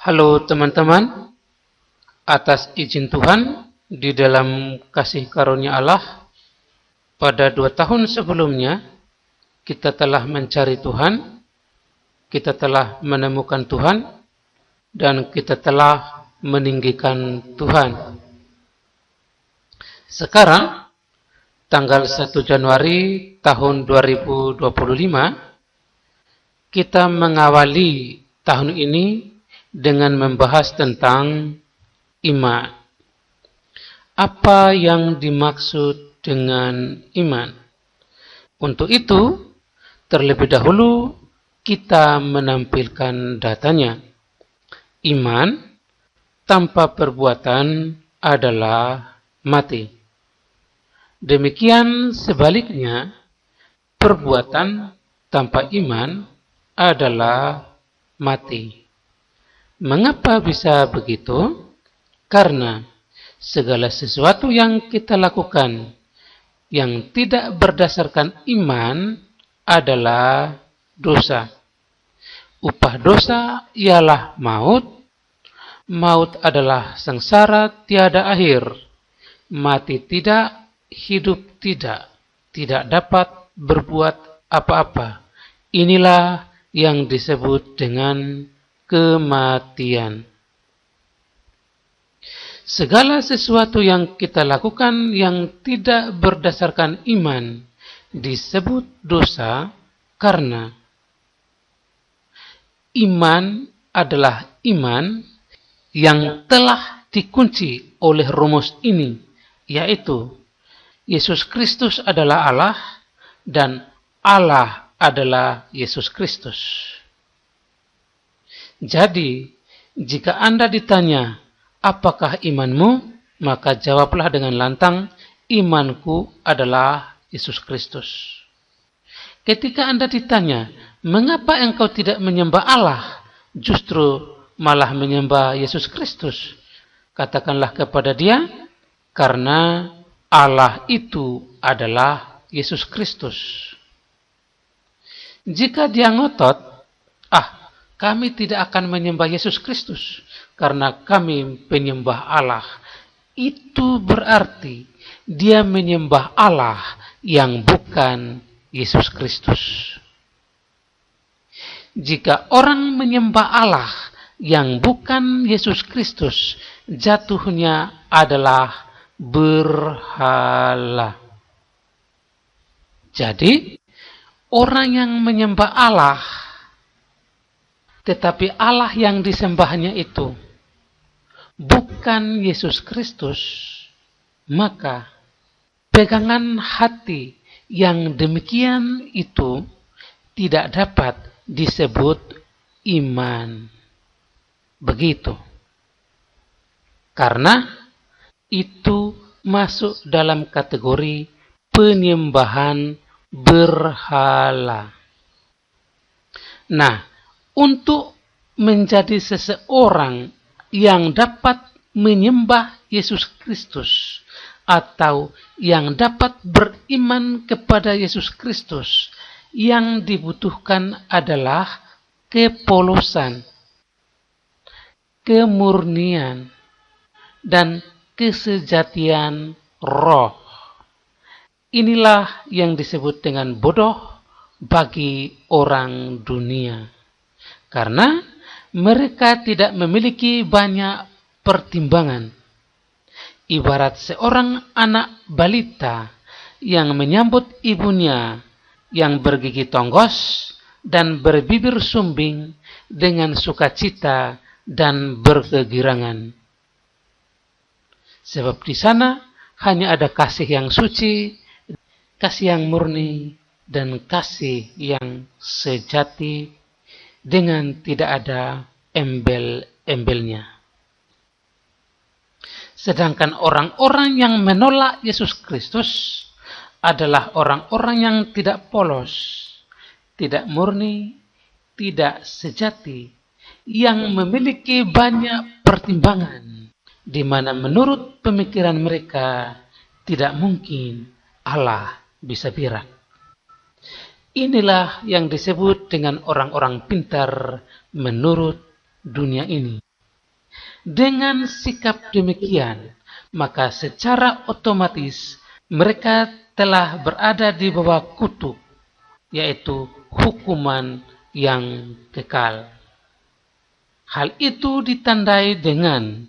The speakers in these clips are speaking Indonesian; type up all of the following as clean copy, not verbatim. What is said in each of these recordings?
Halo teman-teman, atas izin Tuhan, di dalam kasih karunia Allah, pada 2 tahun sebelumnya, kita telah mencari Tuhan, kita telah menemukan Tuhan, dan kita telah meninggikan Tuhan. Sekarang, tanggal 1 Januari tahun 2025, kita mengawali tahun ini dengan membahas tentang iman. Apa yang dimaksud dengan iman? Untuk itu, terlebih dahulu kita menampilkan datanya. Iman tanpa perbuatan adalah mati. Demikian sebaliknya, perbuatan tanpa iman adalah mati. Mengapa bisa begitu? Karena segala sesuatu yang kita lakukan yang tidak berdasarkan iman adalah dosa. Upah dosa ialah maut. Maut adalah sengsara tiada akhir. Mati tidak, hidup tidak. Tidak dapat berbuat apa-apa. Inilah yang disebut dengan kematian. Segala sesuatu yang kita lakukan yang tidak berdasarkan iman disebut dosa karena iman adalah iman yang telah dikunci oleh rumus ini, yaitu Yesus Kristus adalah Allah dan Allah adalah Yesus Kristus. Jadi, jika Anda ditanya, apakah imanmu? Maka jawablah dengan lantang, imanku adalah Yesus Kristus. Ketika Anda ditanya, mengapa engkau tidak menyembah Allah, justru malah menyembah Yesus Kristus? Katakanlah kepada dia, karena Allah itu adalah Yesus Kristus. Jika dia ngotot, kami tidak akan menyembah Yesus Kristus karena kami penyembah Allah. Itu berarti dia menyembah Allah yang bukan Yesus Kristus. Jika orang menyembah Allah yang bukan Yesus Kristus, jatuhnya adalah berhala. Jadi, orang yang menyembah Allah tetapi Allah yang disembahnya itu bukan Yesus Kristus, maka pegangan hati yang demikian itu tidak dapat disebut iman. Begitu. Karena itu masuk dalam kategori penyembahan berhala. Nah, untuk menjadi seseorang yang dapat menyembah Yesus Kristus atau yang dapat beriman kepada Yesus Kristus, yang dibutuhkan adalah kepolosan, kemurnian, dan kesejatian roh. Inilah yang disebut dengan bodoh bagi orang dunia. Karena mereka tidak memiliki banyak pertimbangan. Ibarat seorang anak balita yang menyambut ibunya yang bergigi tonggos dan berbibir sumbing dengan sukacita dan berkegirangan. Sebab di sana hanya ada kasih yang suci, kasih yang murni, dan kasih yang sejati, dengan tidak ada embel-embelnya. Sedangkan orang-orang yang menolak Yesus Kristus adalah orang-orang yang tidak polos, tidak murni, tidak sejati, yang memiliki banyak pertimbangan, di mana menurut pemikiran mereka tidak mungkin Allah bisa berak. Inilah yang disebut dengan orang-orang pintar menurut dunia ini. Dengan sikap demikian, maka secara otomatis mereka telah berada di bawah kutuk, yaitu hukuman yang kekal. Hal itu ditandai dengan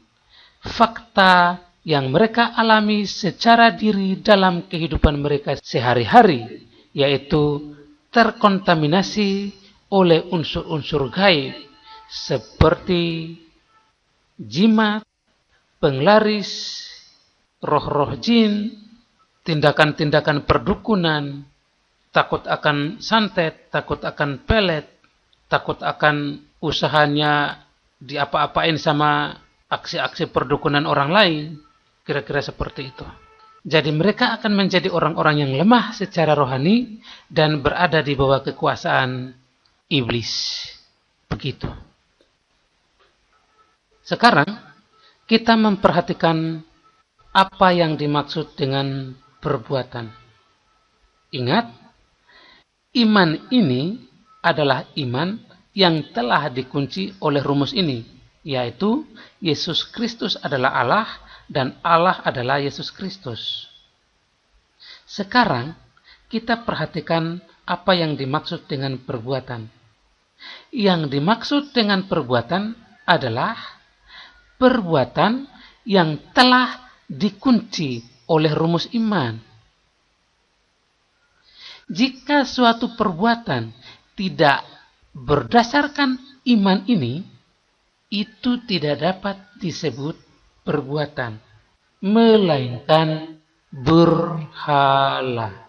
fakta yang mereka alami secara diri dalam kehidupan mereka sehari-hari, yaitu terkontaminasi oleh unsur-unsur gaib seperti jimat, penglaris, roh-roh jin, tindakan-tindakan perdukunan, takut akan santet, takut akan pelet, takut akan usahanya diapa-apain sama aksi-aksi perdukunan orang lain, kira-kira seperti itu. Jadi mereka akan menjadi orang-orang yang lemah secara rohani dan berada di bawah kekuasaan iblis. Begitu. Sekarang kita memperhatikan apa yang dimaksud dengan perbuatan. Ingat, iman ini adalah iman yang telah dikunci oleh rumus ini, yaitu Yesus Kristus adalah Allah dan Allah adalah Yesus Kristus. Sekarang kita perhatikan apa yang dimaksud dengan perbuatan. Yang dimaksud dengan perbuatan adalah perbuatan yang telah dikunci oleh rumus iman. Jika suatu perbuatan tidak berdasarkan iman ini, itu tidak dapat disebut perbuatan, melainkan berhala.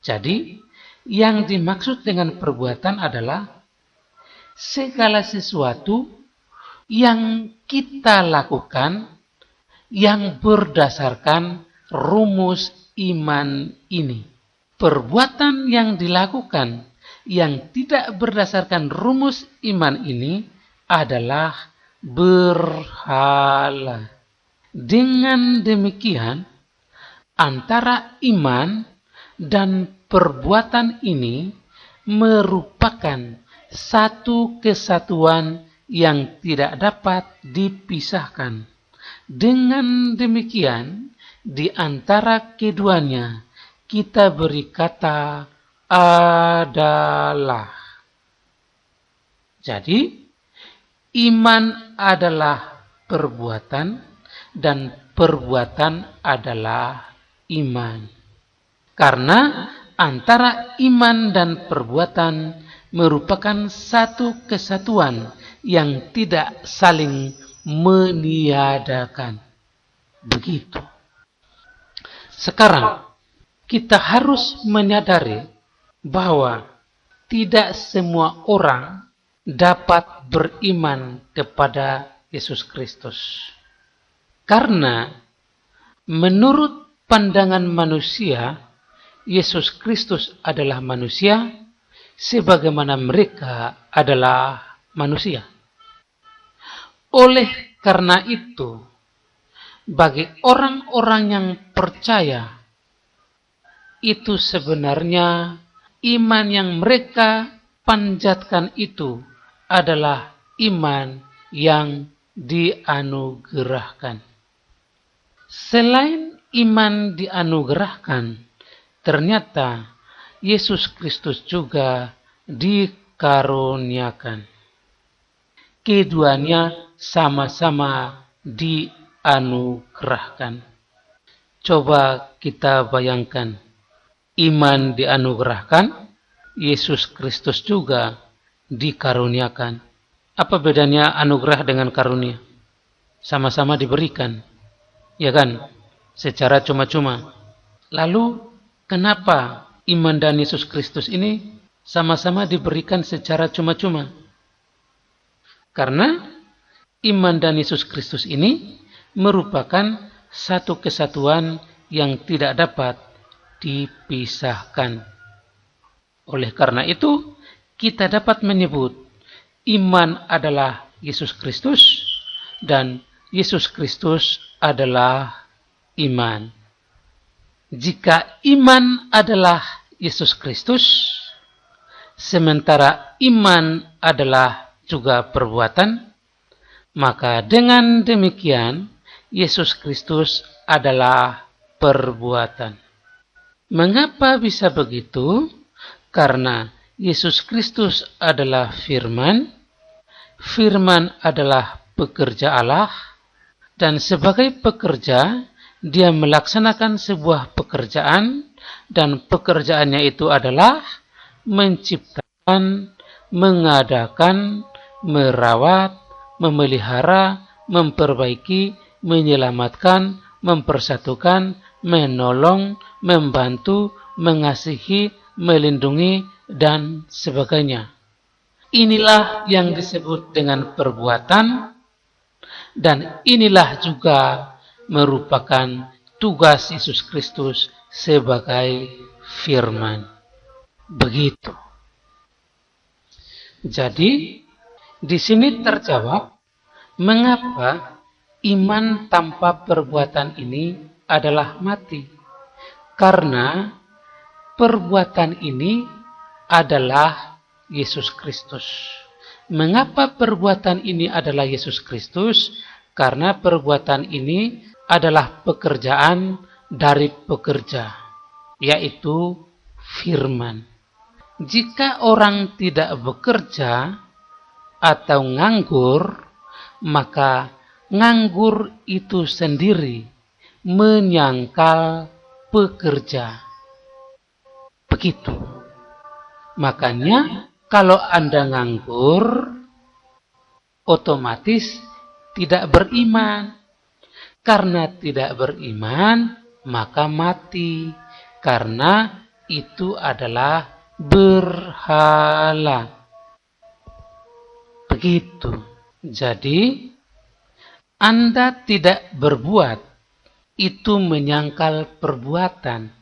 Jadi, yang dimaksud dengan perbuatan adalah segala sesuatu yang kita lakukan yang berdasarkan rumus iman ini. Perbuatan yang dilakukan yang tidak berdasarkan rumus iman ini adalah berhala. Dengan demikian, antara iman dan perbuatan ini merupakan satu kesatuan yang tidak dapat dipisahkan. Dengan demikian, di antara keduanya kita beri kata adalah. Jadi, iman adalah perbuatan dan perbuatan adalah iman. Karena antara iman dan perbuatan merupakan satu kesatuan yang tidak saling meniadakan. Begitu. Sekarang, kita harus menyadari bahwa tidak semua orang dapat beriman kepada Yesus Kristus. Karena menurut pandangan manusia, Yesus Kristus adalah manusia sebagaimana mereka adalah manusia. Oleh karena itu, bagi orang-orang yang percaya, itu sebenarnya iman yang mereka panjatkan itu adalah iman yang dianugerahkan. Selain iman dianugerahkan, ternyata Yesus Kristus juga dikaruniakan. Keduanya sama-sama dianugerahkan. Coba kita bayangkan, iman dianugerahkan, Yesus Kristus juga dikaruniakan. Apa bedanya anugerah dengan karunia? Sama-sama diberikan, ya kan? Secara cuma-cuma. Lalu, kenapa iman dan Yesus Kristus ini sama-sama diberikan secara cuma-cuma? Karena iman dan Yesus Kristus ini merupakan satu kesatuan yang tidak dapat dipisahkan. Oleh karena itu, kita dapat menyebut iman adalah Yesus Kristus dan Yesus Kristus adalah iman. Jika iman adalah Yesus Kristus, sementara iman adalah juga perbuatan, Maka dengan demikian, Yesus Kristus adalah perbuatan. Mengapa bisa begitu? Karena Yesus Kristus adalah firman, firman adalah pekerja Allah, dan sebagai pekerja, dia melaksanakan sebuah pekerjaan, dan pekerjaannya itu adalah menciptakan, mengadakan, merawat, memelihara, memperbaiki, menyelamatkan, mempersatukan, menolong, membantu, mengasihi, melindungi, dan sebagainya. Inilah yang disebut dengan perbuatan, dan inilah juga merupakan tugas Yesus Kristus sebagai firman. Begitu. Jadi, di sini terjawab mengapa iman tanpa perbuatan ini adalah mati. Karena perbuatan ini adalah Yesus Kristus. Mengapa perbuatan ini adalah Yesus Kristus? Karena perbuatan ini adalah pekerjaan dari pekerja, yaitu firman. Jika orang tidak bekerja atau nganggur, maka nganggur itu sendiri menyangkal pekerja. Begitu. Makanya kalau Anda nganggur, otomatis tidak beriman. Karena tidak beriman, maka mati. Karena itu adalah berhala. Begitu. Jadi, Anda tidak berbuat, itu menyangkal perbuatan.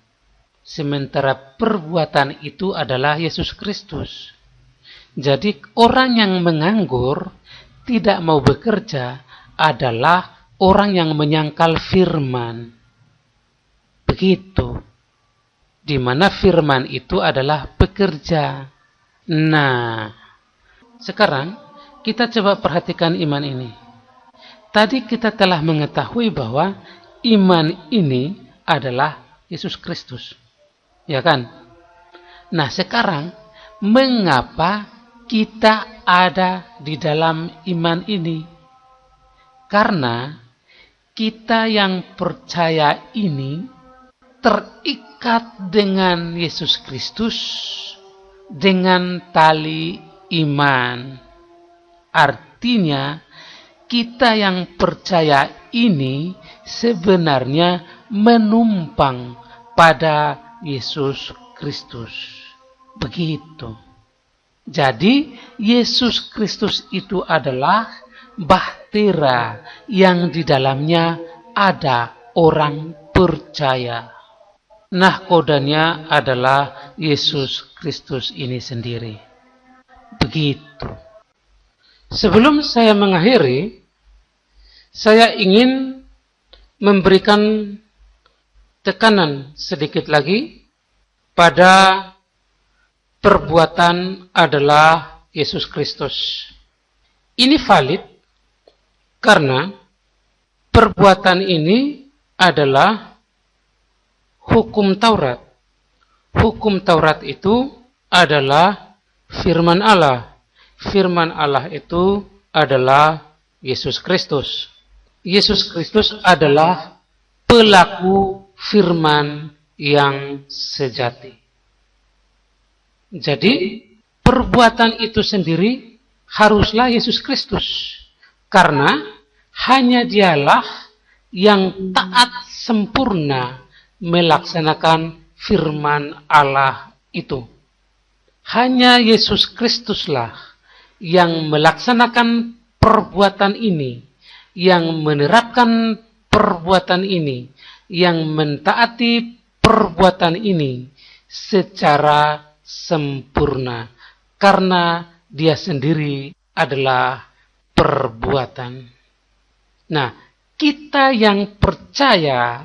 Sementara perbuatan itu adalah Yesus Kristus. Jadi orang yang menganggur, tidak mau bekerja, adalah orang yang menyangkal firman. Begitu. Di mana firman itu adalah pekerja. Nah, sekarang kita coba perhatikan iman ini. Tadi kita telah mengetahui bahwa iman ini adalah Yesus Kristus. Ya kan? Nah, sekarang mengapa kita ada di dalam iman ini? Karena kita yang percaya ini terikat dengan Yesus Kristus dengan tali iman. Artinya, kita yang percaya ini sebenarnya menumpang pada Yesus Kristus. Begitu. Jadi, Yesus Kristus itu adalah bahtera yang di dalamnya ada orang percaya. Nahkodanya adalah Yesus Kristus ini sendiri. Begitu. Sebelum saya mengakhiri, saya ingin memberikan tekanan sedikit lagi pada perbuatan adalah Yesus Kristus. Ini valid karena perbuatan ini adalah hukum Taurat. Hukum Taurat itu adalah firman Allah. Firman Allah itu adalah Yesus Kristus. Yesus Kristus adalah pelaku firman yang sejati. Jadi, perbuatan itu sendiri haruslah Yesus Kristus. Karena hanya dialah yang taat sempurna melaksanakan firman Allah itu. Hanya Yesus Kristuslah yang melaksanakan perbuatan ini, yang menerapkan perbuatan ini, yang mentaati perbuatan ini secara sempurna, karena dia sendiri adalah perbuatan. Nah, kita yang percaya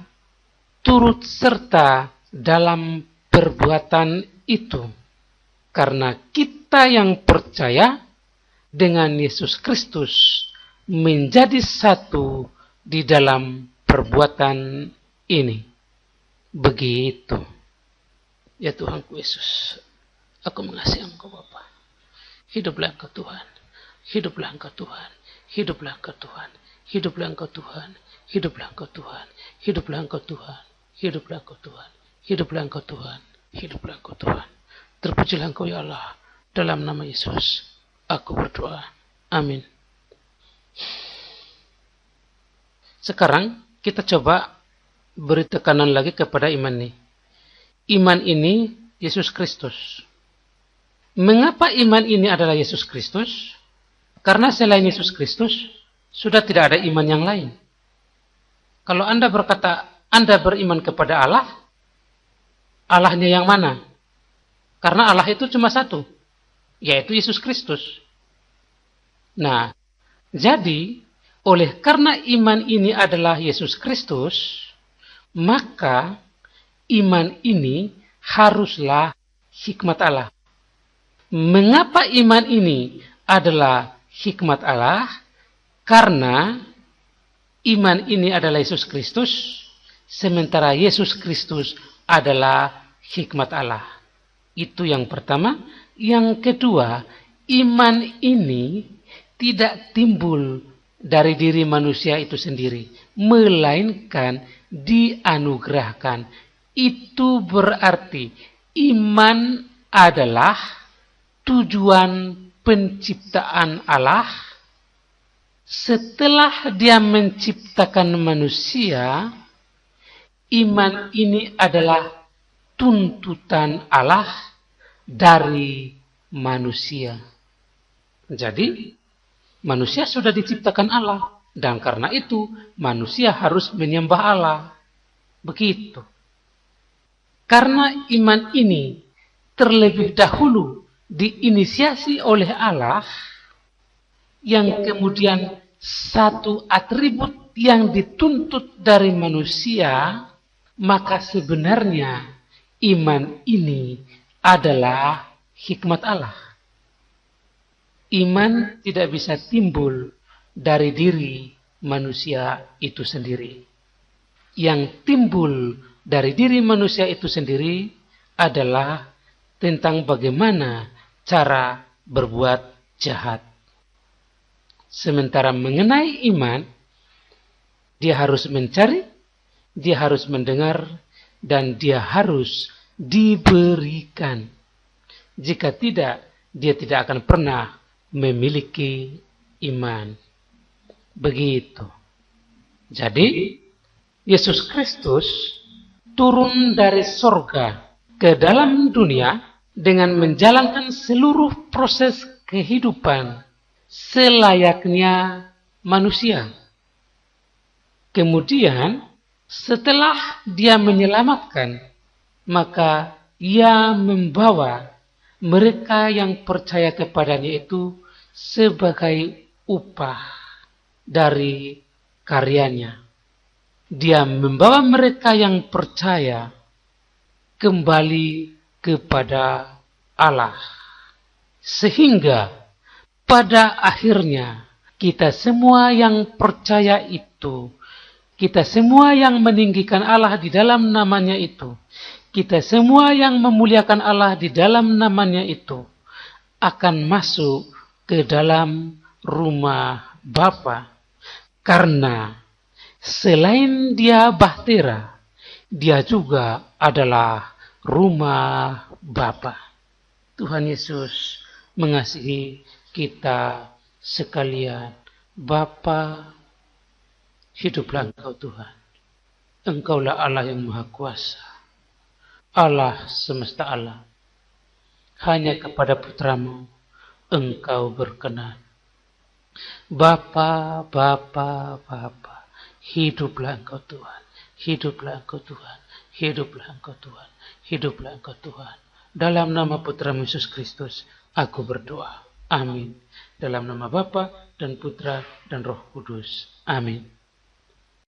turut serta dalam perbuatan itu, karena kita yang percaya dengan Yesus Kristus menjadi satu di dalam perbuatan ini. Begitu. Ya Tuhanku Yesus, aku mengasihi Engkau Bapa. Hiduplah Engkau Tuhan. Hiduplah Engkau Tuhan. Hiduplah Engkau Tuhan. Hiduplah Engkau Tuhan. Hiduplah Engkau Tuhan. Hiduplah Engkau Tuhan. Hiduplah Engkau Tuhan. Hiduplah Engkau Tuhan. Hiduplah Engkau Tuhan. Terpujilah Engkau ya Allah. Dalam nama Yesus, aku berdoa. Amin. Sekarang kita coba beri tekanan lagi kepada iman ini. Iman ini Yesus Kristus. Mengapa iman ini adalah Yesus Kristus? Karena selain Yesus Kristus, sudah tidak ada iman yang lain. Kalau Anda berkata, Anda beriman kepada Allah, Allahnya yang mana? Karena Allah itu cuma satu, yaitu Yesus Kristus. Nah, jadi, karena iman ini adalah Yesus Kristus, maka iman ini haruslah hikmat Allah. Mengapa iman ini adalah hikmat Allah? Karena iman ini adalah Yesus Kristus, sementara Yesus Kristus adalah hikmat Allah. Itu yang pertama. Yang kedua, iman ini tidak timbul dari diri manusia itu sendiri, melainkan dianugerahkan. Itu berarti iman adalah tujuan penciptaan Allah. Setelah Dia menciptakan manusia, iman ini adalah tuntutan Allah dari manusia. Jadi, manusia sudah diciptakan Allah, dan karena itu manusia harus menyembah Allah. Begitu. Karena iman ini terlebih dahulu diinisiasi oleh Allah, yang kemudian satu atribut yang dituntut dari manusia, maka sebenarnya iman ini adalah hikmat Allah. Iman tidak bisa timbul dari diri manusia itu sendiri. Yang timbul dari diri manusia itu sendiri adalah tentang bagaimana cara berbuat jahat. Sementara mengenai iman, dia harus mencari, dia harus mendengar, dan dia harus diberikan. Jika tidak, dia tidak akan pernah memiliki iman. Begitu. Jadi, Yesus Kristus turun dari sorga ke dalam dunia dengan menjalankan seluruh proses kehidupan selayaknya manusia. Kemudian, setelah Dia menyelamatkan, maka Ia membawa mereka yang percaya kepadanya itu sebagai upah dari karyanya. Dia membawa mereka yang percaya kembali kepada Allah. Sehingga pada akhirnya kita semua yang percaya itu, kita semua yang meninggikan Allah di dalam namanya itu, kita semua yang memuliakan Allah di dalam namanya itu, akan masuk ke dalam rumah Bapa. Karena selain Dia bahtera, Dia juga adalah rumah Bapa. Tuhan Yesus mengasihi kita sekalian. Bapa, hiduplah Engkau Tuhan. Engkaulah Allah yang Maha Kuasa, Allah semesta alam. Hanya kepada putramu Engkau berkenan. Bapa, Bapa, Bapa, hiduplah Engkau Tuhan. Hiduplah Engkau Tuhan. Hiduplah Engkau Tuhan. Hiduplah Engkau Tuhan. Dalam nama Putramu Yesus Kristus, aku berdoa. Amin. Dalam nama Bapa dan Putra dan Roh Kudus. Amin.